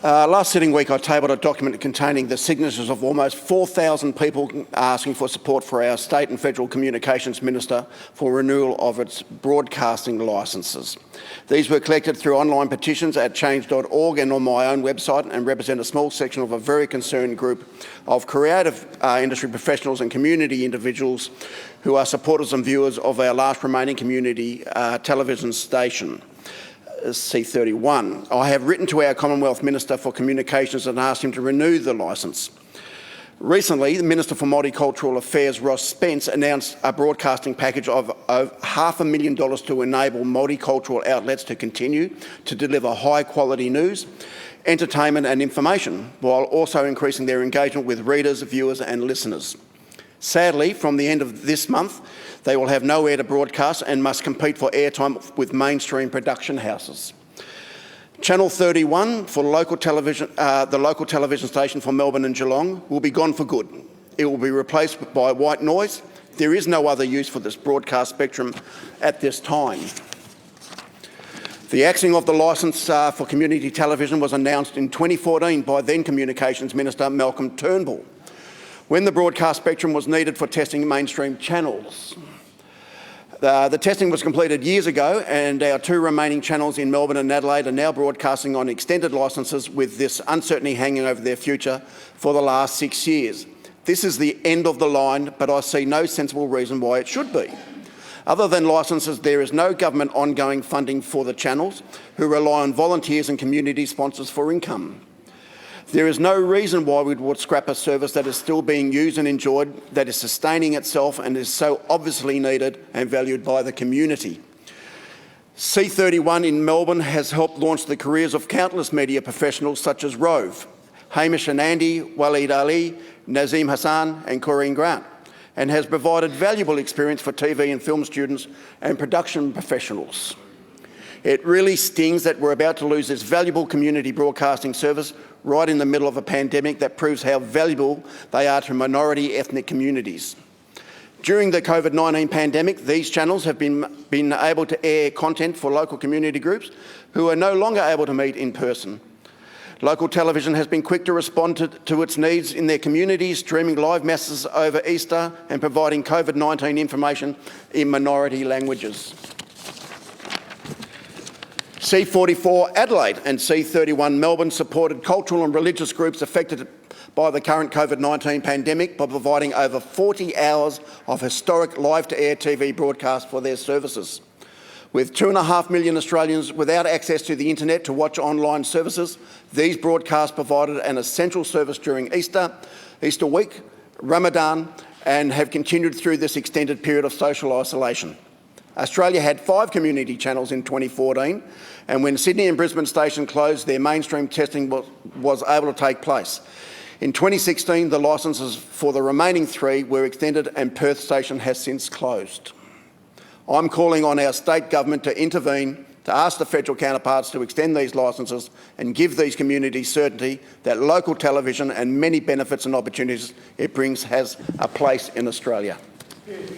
Last sitting week, I tabled a document containing the signatures of almost 4,000 people asking for support for our state and federal communications minister for renewal of its broadcasting licences. These were collected through online petitions at change.org and on my own website, and represent a small section of a very concerned group of creative industry professionals and community individuals who are supporters and viewers of our last remaining community television station, C31. I have written to our Commonwealth Minister for Communications and asked him to renew the licence. Recently, the Minister for Multicultural Affairs, Ross Spence, announced a broadcasting package of $500,000 to enable multicultural outlets to continue to deliver high-quality news, entertainment and information, while also increasing their engagement with readers, viewers and listeners. Sadly, from the end of this month, they will have nowhere to broadcast and must compete for airtime with mainstream production houses. Channel 31, for local television, the local television station for Melbourne and Geelong, will be gone for good. It will be replaced by white noise. There is no other use for this broadcast spectrum at this time. The axing of the licence for community television was announced in 2014 by then Communications Minister Malcolm Turnbull, when the broadcast spectrum was needed for testing mainstream channels. The testing was completed years ago, and our two remaining channels in Melbourne and Adelaide are now broadcasting on extended licences, with this uncertainty hanging over their future for the last 6 years. This is the end of the line, but I see no sensible reason why it should be. Other than licences, there is no government ongoing funding for the channels, who rely on volunteers and community sponsors for income. There is no reason why we would scrap a service that is still being used and enjoyed, that is sustaining itself and is so obviously needed and valued by the community. C31 in Melbourne has helped launch the careers of countless media professionals such as Rove, Hamish and Andy, Waleed Ali, Nazim Hassan and Corinne Grant, and has provided valuable experience for TV and film students and production professionals. It really stings that we're about to lose this valuable community broadcasting service right in the middle of a pandemic that proves how valuable they are to minority ethnic communities. During the COVID-19 pandemic, these channels have been able to air content for local community groups who are no longer able to meet in person. Local television has been quick to respond to its needs in their communities, streaming live masses over Easter and providing COVID-19 information in minority languages. C44 Adelaide and C31 Melbourne supported cultural and religious groups affected by the current COVID-19 pandemic by providing over 40 hours of historic live-to-air TV broadcast for their services. With 2.5 million Australians without access to the internet to watch online services, these broadcasts provided an essential service during Easter, Easter week, Ramadan, and have continued through this extended period of social isolation. Australia had 5 community channels in 2014, and when Sydney and Brisbane Station closed, their mainstream testing was able to take place. In 2016, the licences for the remaining 3 were extended, and Perth Station has since closed. I'm calling on our state government to intervene, to ask the federal counterparts to extend these licences and give these communities certainty that local television and many benefits and opportunities it brings has a place in Australia.